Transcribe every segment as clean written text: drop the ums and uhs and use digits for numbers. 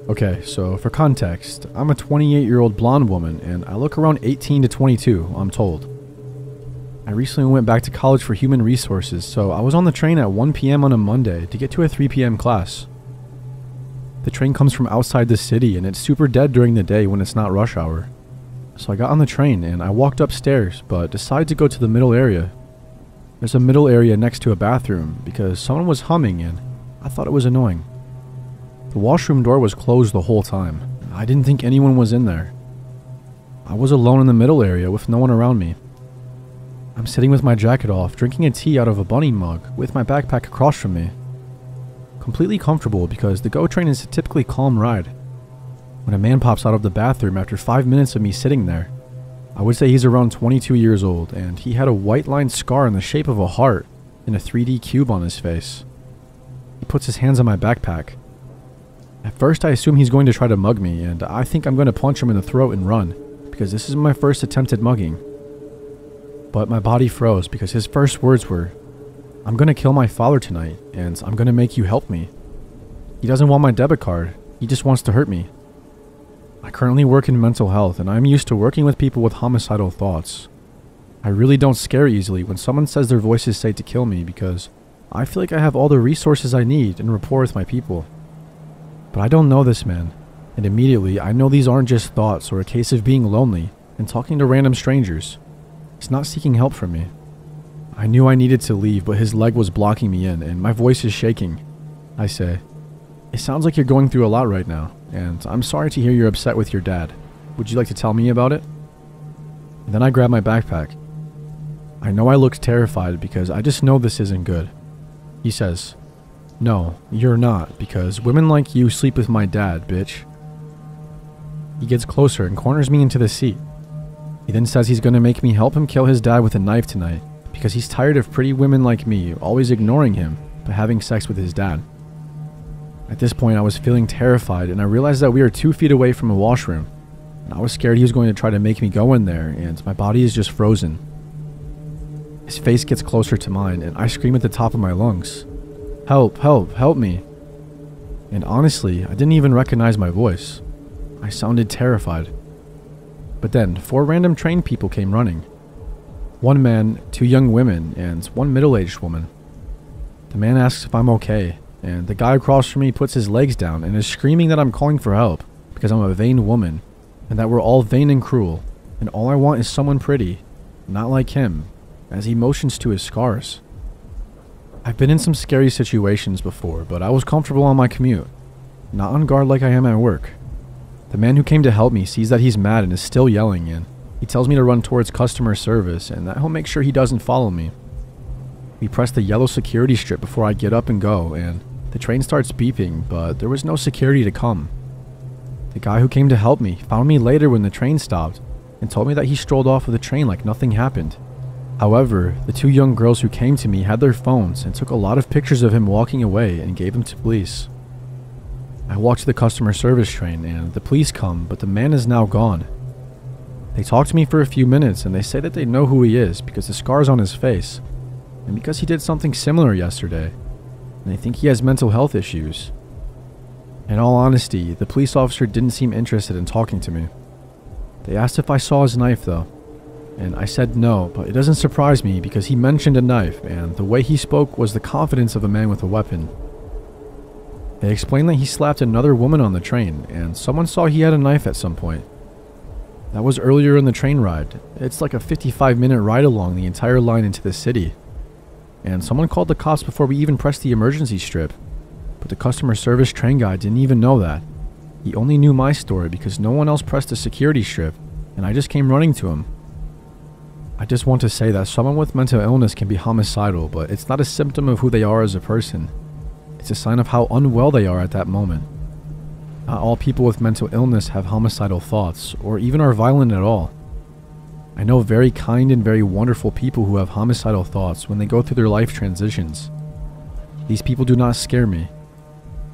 Okay, so for context, I'm a 28-year-old blonde woman and I look around 18 to 22, I'm told. I recently went back to college for human resources, so I was on the train at 1 p.m. on a Monday to get to a 3 p.m. class. The train comes from outside the city and it's super dead during the day when it's not rush hour. So I got on the train and I walked upstairs, but decided to go to the middle area. There's a middle area next to a bathroom because someone was humming and I thought it was annoying. The washroom door was closed the whole time. I didn't think anyone was in there. I was alone in the middle area with no one around me. I'm sitting with my jacket off, drinking a tea out of a bunny mug with my backpack across from me. Completely comfortable because the GO train is a typically calm ride. When a man pops out of the bathroom after 5 minutes of me sitting there, I would say he's around 22 years old and he had a white lined scar in the shape of a heart and a 3D cube on his face. He puts his hands on my backpack. At first I assume he's going to try to mug me and I think I'm going to punch him in the throat and run because this is my first attempt at mugging. But my body froze because his first words were, "I'm going to kill my father tonight and I'm going to make you help me." He doesn't want my debit card, he just wants to hurt me. I currently work in mental health and I'm used to working with people with homicidal thoughts. I really don't scare easily when someone says their voices say to kill me because I feel like I have all the resources I need and rapport with my people. But I don't know this man, and immediately I know these aren't just thoughts or a case of being lonely and talking to random strangers. He's not seeking help from me. I knew I needed to leave, but his leg was blocking me in and my voice is shaking. I say, "It sounds like you're going through a lot right now, and I'm sorry to hear you're upset with your dad. Would you like to tell me about it?" And then I grab my backpack. I know I looked terrified because I just know this isn't good. He says, "No, you're not, because women like you sleep with my dad, bitch." He gets closer and corners me into the seat. He then says he's going to make me help him kill his dad with a knife tonight because he's tired of pretty women like me always ignoring him but having sex with his dad. At this point I was feeling terrified and I realized that we are 2 feet away from a washroom. And I was scared he was going to try to make me go in there and my body is just frozen. His face gets closer to mine and I scream at the top of my lungs. "Help, help, help me." And honestly, I didn't even recognize my voice. I sounded terrified. But then, 4 random train people came running. 1 man, 2 young women, and 1 middle-aged woman. The man asks if I'm okay, and the guy across from me puts his legs down and is screaming that I'm calling for help because I'm a vain woman, and that we're all vain and cruel, and all I want is someone pretty, not like him, as he motions to his scars. I've been in some scary situations before, but I was comfortable on my commute, not on guard like I am at work. The man who came to help me sees that he's mad and is still yelling, and he tells me to run towards customer service and that he'll make sure he doesn't follow me. We press the yellow security strip before I get up and go, and the train starts beeping, but there was no security to come. The guy who came to help me found me later when the train stopped and told me that he strolled off of the train like nothing happened. However, the 2 young girls who came to me had their phones and took a lot of pictures of him walking away and gave them to police. I walk to the customer service train and the police come, but the man is now gone. They talk to me for a few minutes and they say that they know who he is because the scars on his face and because he did something similar yesterday, and they think he has mental health issues. In all honesty, the police officer didn't seem interested in talking to me. They asked if I saw his knife though. And I said no, but it doesn't surprise me because he mentioned a knife and the way he spoke was the confidence of a man with a weapon. They explained that he slapped another woman on the train and someone saw he had a knife at some point. That was earlier in the train ride. It's like a 55-minute ride along the entire line into the city. And someone called the cops before we even pressed the emergency strip. But the customer service train guy didn't even know that. He only knew my story because no one else pressed the security strip and I just came running to him. I just want to say that someone with mental illness can be homicidal, but it's not a symptom of who they are as a person. It's a sign of how unwell they are at that moment. Not all people with mental illness have homicidal thoughts, or even are violent at all. I know very kind and very wonderful people who have homicidal thoughts when they go through their life transitions. These people do not scare me.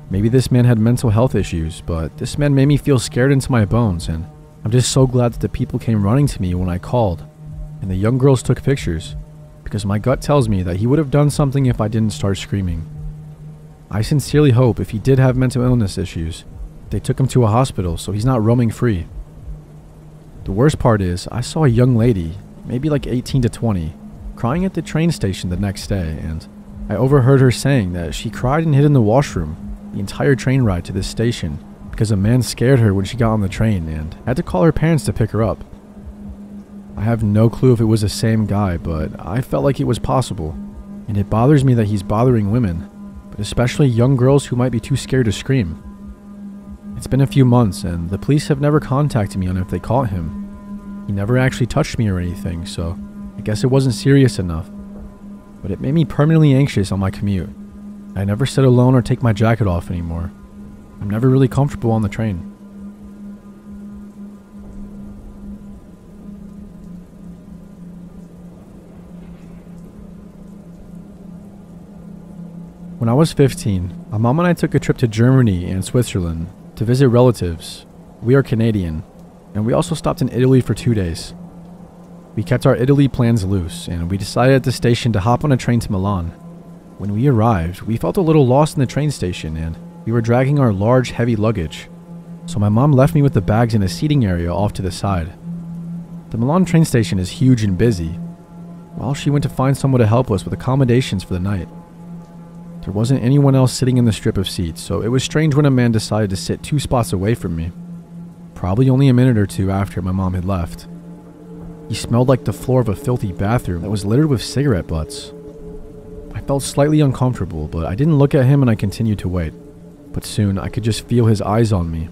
Maybe this man had mental health issues, but this man made me feel scared into my bones, and I'm just so glad that the people came running to me when I called. And the young girls took pictures, because my gut tells me that he would have done something if I didn't start screaming. I sincerely hope if he did have mental illness issues, they took him to a hospital so he's not roaming free. The worst part is, I saw a young lady, maybe like 18 to 20, crying at the train station the next day, and I overheard her saying that she cried and hid in the washroom the entire train ride to this station because a man scared her when she got on the train and had to call her parents to pick her up. I have no clue if it was the same guy, but I felt like it was possible, and it bothers me that he's bothering women, but especially young girls who might be too scared to scream. It's been a few months, and the police have never contacted me on if they caught him. He never actually touched me or anything, so I guess it wasn't serious enough. But it made me permanently anxious on my commute. I never sit alone or take my jacket off anymore. I'm never really comfortable on the train. When I was 15, my mom and I took a trip to Germany and Switzerland to visit relatives. We are Canadian, and we also stopped in Italy for 2 days. We kept our Italy plans loose, and we decided at the station to hop on a train to Milan. When we arrived, we felt a little lost in the train station, and we were dragging our large, heavy luggage. So my mom left me with the bags in a seating area off to the side. The Milan train station is huge and busy, while she went to find someone to help us with accommodations for the night. There wasn't anyone else sitting in the strip of seats, so it was strange when a man decided to sit 2 spots away from me. Probably only a minute or 2 after my mom had left. He smelled like the floor of a filthy bathroom that was littered with cigarette butts. I felt slightly uncomfortable, but I didn't look at him and I continued to wait. But soon, I could just feel his eyes on me.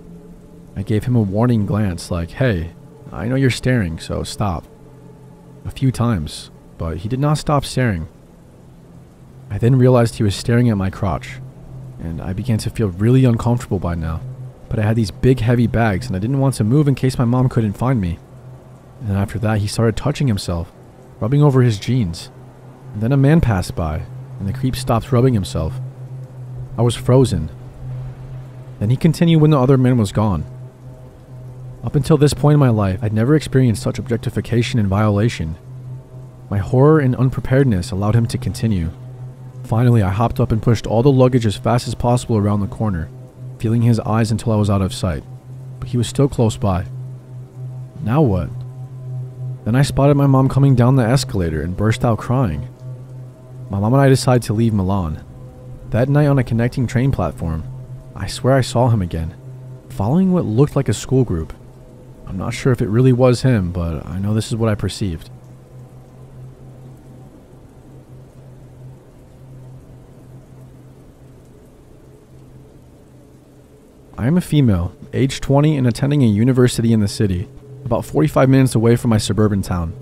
I gave him a warning glance like, "Hey, I know you're staring, so stop." A few times, but he did not stop staring. I then realized he was staring at my crotch, and I began to feel really uncomfortable by now. But I had these big heavy bags and I didn't want to move in case my mom couldn't find me. And then after that, he started touching himself, rubbing over his jeans. And then a man passed by, and the creep stopped rubbing himself. I was frozen. Then he continued when the other man was gone. Up until this point in my life, I'd never experienced such objectification and violation. My horror and unpreparedness allowed him to continue. Finally, I hopped up and pushed all the luggage as fast as possible around the corner, feeling his eyes until I was out of sight. But he was still close by. Now what? Then I spotted my mom coming down the escalator and burst out crying. My mom and I decided to leave Milan. That night on a connecting train platform, I swear I saw him again, following what looked like a school group. I'm not sure if it really was him, but I know this is what I perceived. I am a female, age 20 and attending a university in the city, about 45 minutes away from my suburban town,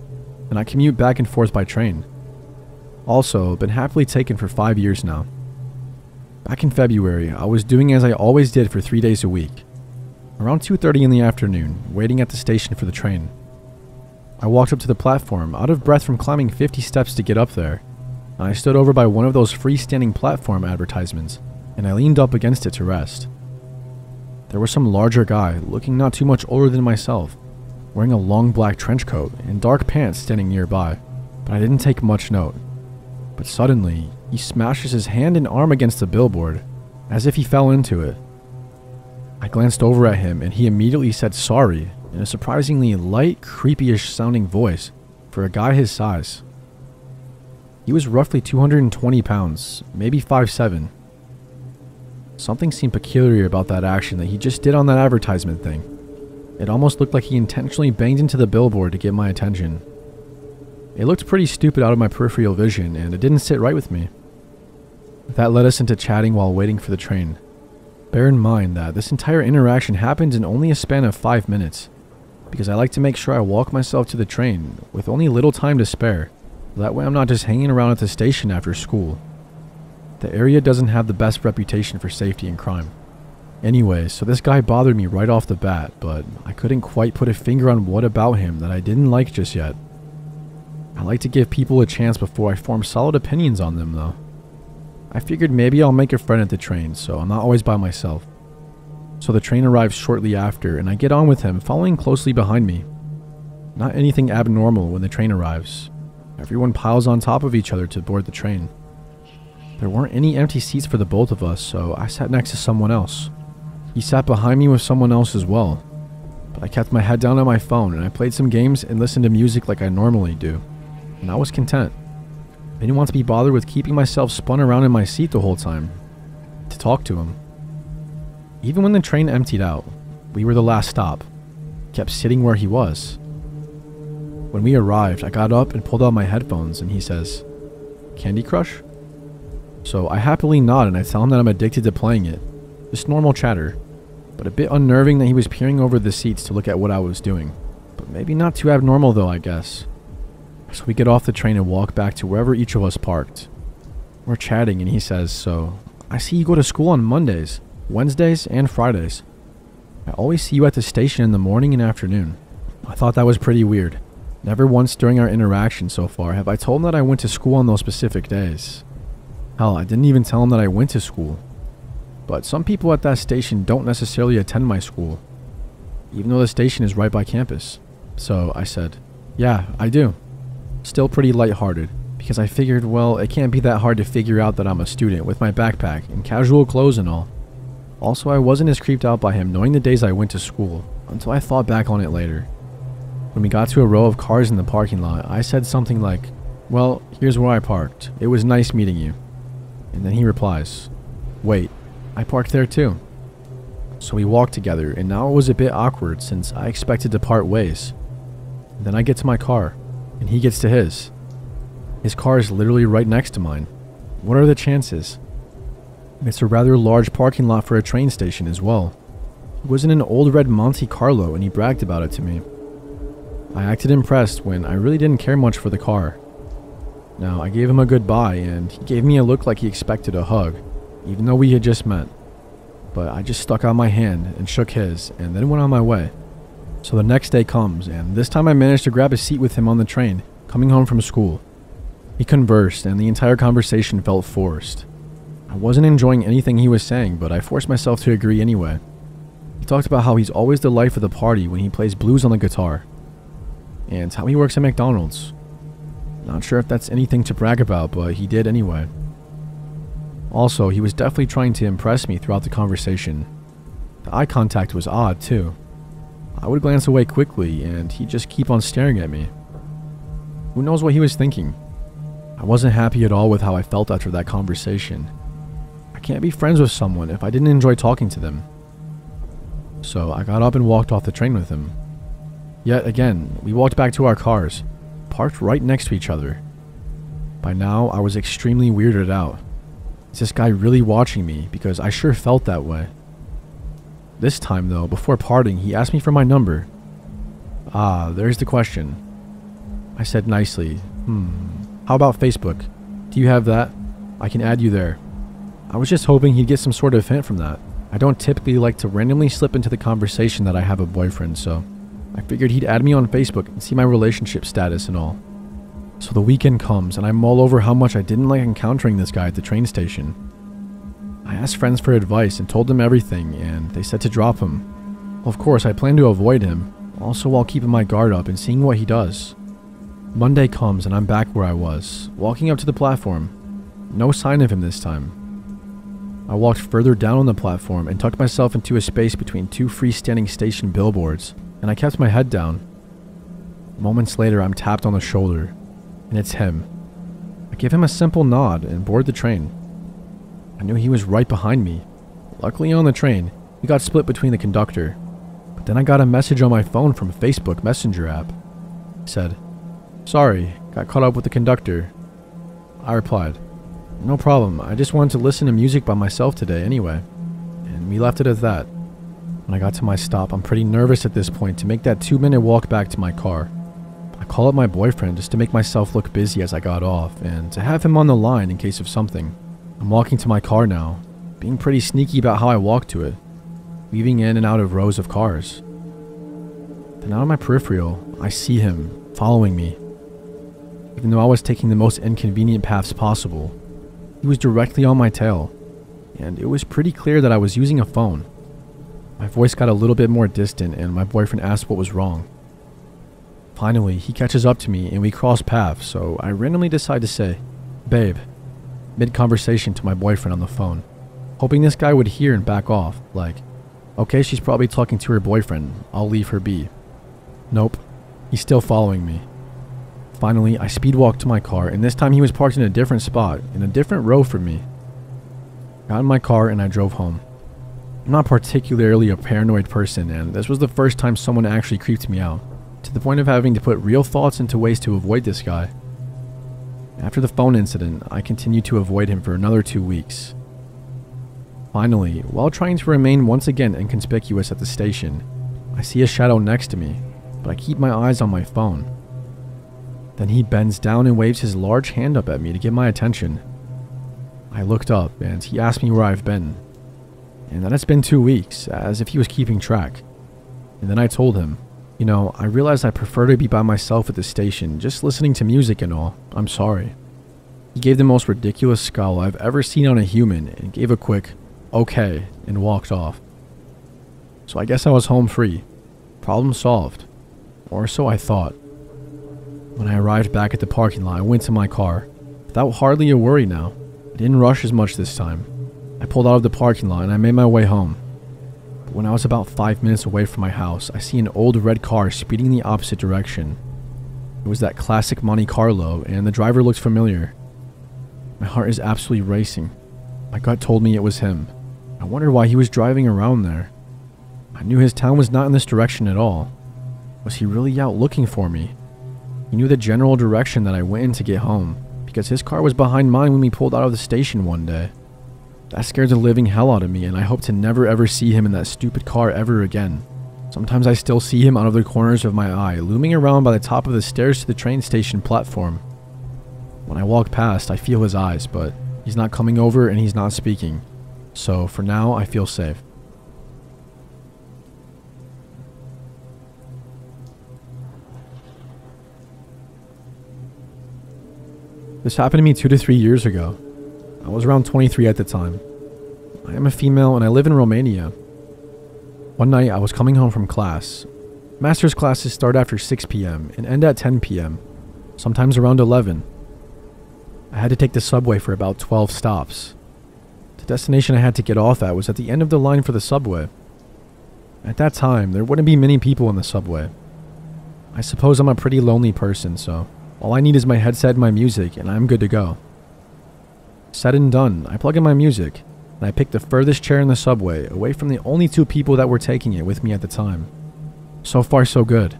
and I commute back and forth by train. Also, been happily taken for 5 years now. Back in February, I was doing as I always did for 3 days a week. Around 2:30 in the afternoon, waiting at the station for the train. I walked up to the platform, out of breath from climbing 50 steps to get up there, and I stood over by one of those freestanding platform advertisements, and I leaned up against it to rest. There was some larger guy, looking not too much older than myself, wearing a long black trench coat and dark pants standing nearby, but I didn't take much note. But suddenly, he smashes his hand and arm against the billboard, as if he fell into it. I glanced over at him and he immediately said sorry in a surprisingly light, creepy-ish sounding voice for a guy his size. He was roughly 220 pounds, maybe 5'7". Something seemed peculiar about that action that he just did on that advertisement thing. It almost looked like he intentionally banged into the billboard to get my attention. It looked pretty stupid out of my peripheral vision, and it didn't sit right with me. That led us into chatting while waiting for the train. Bear in mind that this entire interaction happened in only a span of 5 minutes, because I like to make sure I walk myself to the train with only little time to spare. That way I'm not just hanging around at the station after school. The area doesn't have the best reputation for safety and crime. Anyway, so this guy bothered me right off the bat, but I couldn't quite put a finger on what about him that I didn't like just yet. I like to give people a chance before I form solid opinions on them though. I figured maybe I'll make a friend at the train, so I'm not always by myself. So the train arrives shortly after, and I get on with him, following closely behind me. Not anything abnormal when the train arrives. Everyone piles on top of each other to board the train. There weren't any empty seats for the both of us, so I sat next to someone else. He sat behind me with someone else as well. But I kept my head down on my phone and I played some games and listened to music like I normally do. And I was content. I didn't want to be bothered with keeping myself spun around in my seat the whole time to talk to him. Even when the train emptied out, we were the last stop. I kept sitting where he was. When we arrived, I got up and pulled out my headphones and he says, "Candy Crush?" So I happily nod and I tell him that I'm addicted to playing it. Just normal chatter, but a bit unnerving that he was peering over the seats to look at what I was doing. But maybe not too abnormal though, I guess. So we get off the train and walk back to wherever each of us parked. We're chatting and he says, "So, I see you go to school on Mondays, Wednesdays, and Fridays. I always see you at the station in the morning and afternoon." I thought that was pretty weird. Never once during our interaction so far have I told him that I went to school on those specific days. Hell, I didn't even tell him that I went to school. But some people at that station don't necessarily attend my school, even though the station is right by campus. So I said, "Yeah, I do." Still pretty lighthearted, because I figured, well, it can't be that hard to figure out that I'm a student with my backpack and casual clothes and all. Also, I wasn't as creeped out by him knowing the days I went to school, until I thought back on it later. When we got to a row of cars in the parking lot, I said something like, "Well, here's where I parked. It was nice meeting you." And then he replies, "Wait, I parked there too." So we walked together, and now it was a bit awkward since I expected to part ways. And then I get to my car, and he gets to his. His car is literally right next to mine. What are the chances? It's a rather large parking lot for a train station as well. He was in an old red Monte Carlo and he bragged about it to me. I acted impressed when I really didn't care much for the car. Now, I gave him a goodbye and he gave me a look like he expected a hug, even though we had just met. But I just stuck out my hand and shook his and then went on my way. So the next day comes, and this time I managed to grab a seat with him on the train, coming home from school. We conversed and the entire conversation felt forced. I wasn't enjoying anything he was saying, but I forced myself to agree anyway. He talked about how he's always the life of the party when he plays blues on the guitar, and how he works at McDonald's. Not sure if that's anything to brag about, but he did anyway. Also, he was definitely trying to impress me throughout the conversation. The eye contact was odd too. I would glance away quickly and he'd just keep on staring at me. Who knows what he was thinking? I wasn't happy at all with how I felt after that conversation. I can't be friends with someone if I didn't enjoy talking to them. So I got up and walked off the train with him. Yet again, we walked back to our cars, parked right next to each other. By now, I was extremely weirded out. Is this guy really watching me? Because I sure felt that way. This time though, before parting, he asked me for my number. Ah, there's the question. I said nicely, how about Facebook? Do you have that? I can add you there. I was just hoping he'd get some sort of hint from that. I don't typically like to randomly slip into the conversation that I have a boyfriend, so I figured he'd add me on Facebook and see my relationship status and all. So the weekend comes and I mull over how much I didn't like encountering this guy at the train station. I asked friends for advice and told them everything, and they said to drop him. Well, of course, I plan to avoid him, also while keeping my guard up and seeing what he does. Monday comes and I'm back where I was, walking up to the platform. No sign of him this time. I walked further down on the platform and tucked myself into a space between two freestanding station billboards, and I kept my head down. Moments later, I'm tapped on the shoulder, and it's him. I give him a simple nod and board the train. I knew he was right behind me. Luckily on the train, we got split between the conductor, but then I got a message on my phone from Facebook Messenger app. It said, "Sorry, got caught up with the conductor." I replied, "No problem, I just wanted to listen to music by myself today anyway." And we left it at that. When I got to my stop, I'm pretty nervous at this point to make that 2-minute walk back to my car. I call up my boyfriend just to make myself look busy as I got off, and to have him on the line in case of something. I'm walking to my car now, being pretty sneaky about how I walk to it, weaving in and out of rows of cars. Then out of my peripheral, I see him, following me. Even though I was taking the most inconvenient paths possible, he was directly on my tail, and it was pretty clear that I was using a phone. My voice got a little bit more distant and my boyfriend asked what was wrong. Finally, he catches up to me and we cross paths, so I randomly decide to say, "Babe." mid-conversation to my boyfriend on the phone, hoping this guy would hear and back off, like, okay, she's probably talking to her boyfriend, I'll leave her be. Nope, he's still following me. Finally, I speed walked to my car, and this time he was parked in a different spot, in a different row from me. Got in my car and I drove home. I'm not particularly a paranoid person, and this was the first time someone actually creeped me out, to the point of having to put real thoughts into ways to avoid this guy. After the phone incident, I continued to avoid him for another 2 weeks. Finally, while trying to remain once again inconspicuous at the station, I see a shadow next to me, but I keep my eyes on my phone. Then he bends down and waves his large hand up at me to get my attention. I looked up and he asked me where I've been, and that it's been 2 weeks, as if he was keeping track. And then I told him, you know, I realized I prefer to be by myself at the station, just listening to music and all. I'm sorry. He gave the most ridiculous scowl I've ever seen on a human and gave a quick, okay, and walked off. So I guess I was home free. Problem solved. Or so I thought. When I arrived back at the parking lot, I went to my car. Without hardly a worry now. I didn't rush as much this time. I pulled out of the parking lot and I made my way home. But when I was about 5 minutes away from my house, I see an old red car speeding in the opposite direction. It was that classic Monte Carlo, and the driver looked familiar. My heart is absolutely racing. My gut told me it was him. I wondered why he was driving around there. I knew his town was not in this direction at all. Was he really out looking for me? He knew the general direction that I went in to get home, because his car was behind mine when we pulled out of the station one day. That scared the living hell out of me, and I hope to never ever see him in that stupid car ever again. Sometimes I still see him out of the corners of my eye, looming around by the top of the stairs to the train station platform. When I walk past, I feel his eyes, but he's not coming over and he's not speaking. So for now, I feel safe. This happened to me 2 to 3 years ago. I was around 23 at the time. I am a female and I live in Romania. One night I was coming home from class. Master's classes start after 6 p.m. and end at 10 p.m., sometimes around 11. I had to take the subway for about 12 stops. The destination I had to get off at was at the end of the line for the subway. At that time, there wouldn't be many people in the subway. I suppose I'm a pretty lonely person, so all I need is my headset and my music, and I'm good to go. Said and done, I plug in my music, and I pick the furthest chair in the subway, away from the only 2 people that were taking it with me at the time. So far so good,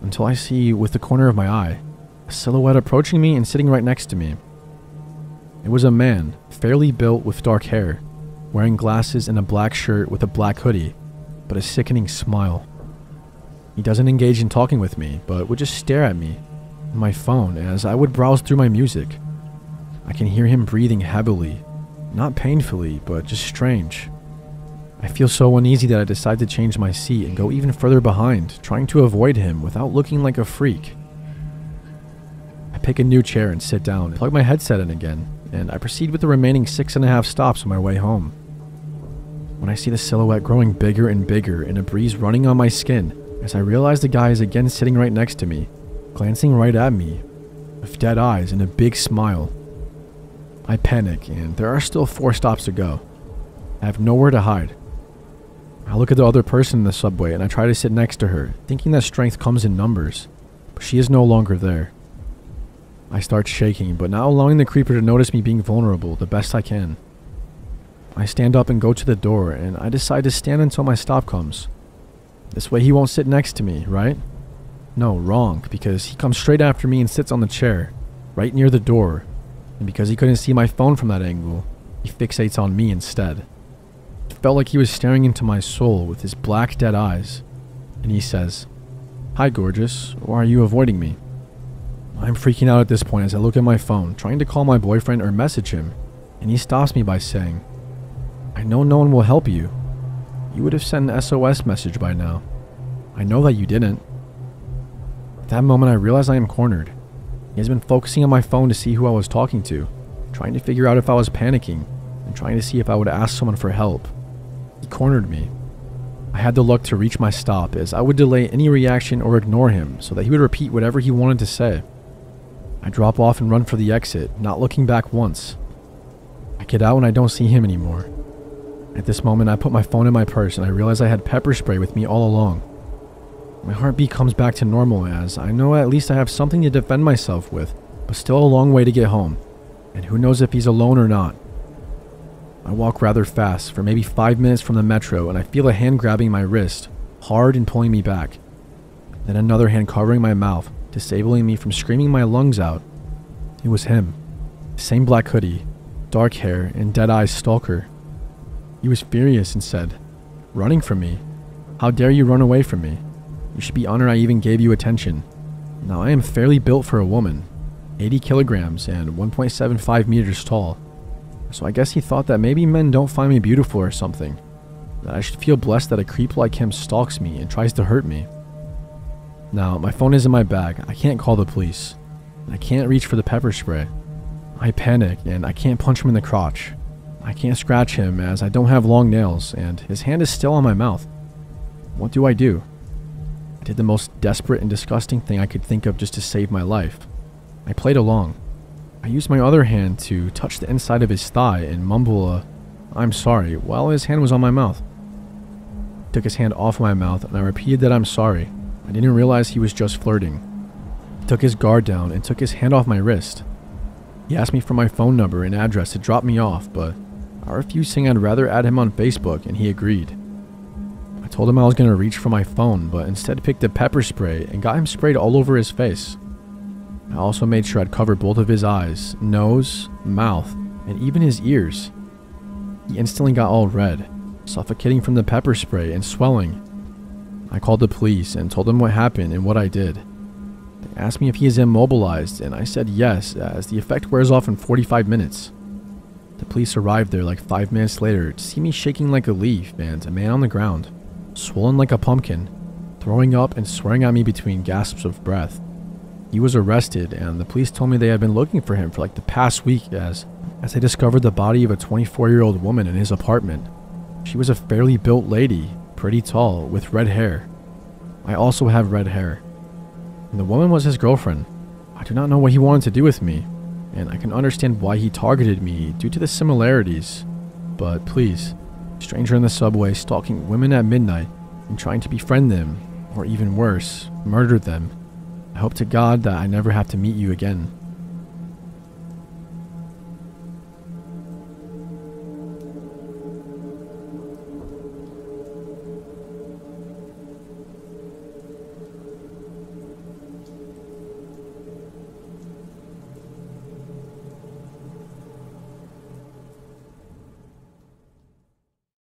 until I see, with the corner of my eye, a silhouette approaching me and sitting right next to me. It was a man, fairly built with dark hair, wearing glasses and a black shirt with a black hoodie, but a sickening smile. He doesn't engage in talking with me, but would just stare at me, my phone, as I would browse through my music. I can hear him breathing heavily, not painfully, but just strange. I feel so uneasy that I decide to change my seat and go even further behind, trying to avoid him without looking like a freak. I pick a new chair and sit down, plug my headset in again, and I proceed with the remaining 6.5 stops on my way home. When I see the silhouette growing bigger and bigger and a breeze running on my skin, as I realize the guy is again sitting right next to me, glancing right at me, with dead eyes and a big smile. I panic, and there are still 4 stops to go. I have nowhere to hide. I look at the other person in the subway and I try to sit next to her, thinking that strength comes in numbers, but she is no longer there. I start shaking, but not allowing the creeper to notice me being vulnerable the best I can. I stand up and go to the door, and I decide to stand until my stop comes. This way he won't sit next to me, right? No, wrong, because he comes straight after me and sits on the chair, right near the door, and because he couldn't see my phone from that angle, he fixates on me instead. It felt like he was staring into my soul with his black dead eyes, and he says, "Hi gorgeous, why are you avoiding me?" I'm freaking out at this point as I look at my phone, trying to call my boyfriend or message him, and he stops me by saying, "I know no one will help you. You would have sent an SOS message by now. I know that you didn't." At that moment I realize I am cornered. He has been focusing on my phone to see who I was talking to, trying to figure out if I was panicking, and trying to see if I would ask someone for help. He cornered me. I had the luck to reach my stop, as I would delay any reaction or ignore him so that he would repeat whatever he wanted to say. I drop off and run for the exit, not looking back once. I get out and I don't see him anymore. At this moment, I put my phone in my purse and I realize I had pepper spray with me all along. My heartbeat comes back to normal as I know at least I have something to defend myself with, but still a long way to get home, and who knows if he's alone or not. I walk rather fast for maybe 5 minutes from the metro and I feel a hand grabbing my wrist, hard and pulling me back. Then another hand covering my mouth, disabling me from screaming my lungs out. It was him. Same black hoodie, dark hair, and dead-eyed stalker. He was furious and said, "Running from me? How dare you run away from me? You should be honored I even gave you attention. Now I am fairly built for a woman, 80 kilograms and 1.75 meters tall. So I guess he thought that maybe men don't find me beautiful or something. That I should feel blessed that a creep like him stalks me and tries to hurt me. Now, my phone is in my bag. I can't call the police. I can't reach for the pepper spray. I panic and I can't punch him in the crotch. I can't scratch him as I don't have long nails and his hand is still on my mouth. What do? I did the most desperate and disgusting thing I could think of just to save my life. I played along. I used my other hand to touch the inside of his thigh and mumble a "I'm sorry" while his hand was on my mouth. I took his hand off my mouth and I repeated that I'm sorry. I didn't realize he was just flirting. He took his guard down and took his hand off my wrist. He asked me for my phone number and address to drop me off, but I refused, saying I'd rather add him on Facebook, and he agreed. I told him I was going to reach for my phone, but instead picked a pepper spray and got him sprayed all over his face. I also made sure I'd cover both of his eyes, nose, mouth, and even his ears. He instantly got all red, suffocating from the pepper spray and swelling. I called the police and told them what happened and what I did. They asked me if he is immobilized, and I said yes, as the effect wears off in 45 minutes. The police arrived there like 5 minutes later to see me shaking like a leaf and a man on the ground, swollen like a pumpkin, throwing up and swearing at me between gasps of breath. He was arrested, and the police told me they had been looking for him for like the past week as they discovered the body of a 24-year-old woman in his apartment. She was a fairly built lady, pretty tall, with red hair. I also have red hair. And the woman was his girlfriend. I do not know what he wanted to do with me, and I can understand why he targeted me due to the similarities. But please, stranger in the subway stalking women at midnight and trying to befriend them, or even worse, murder them. I hope to God that I never have to meet you again.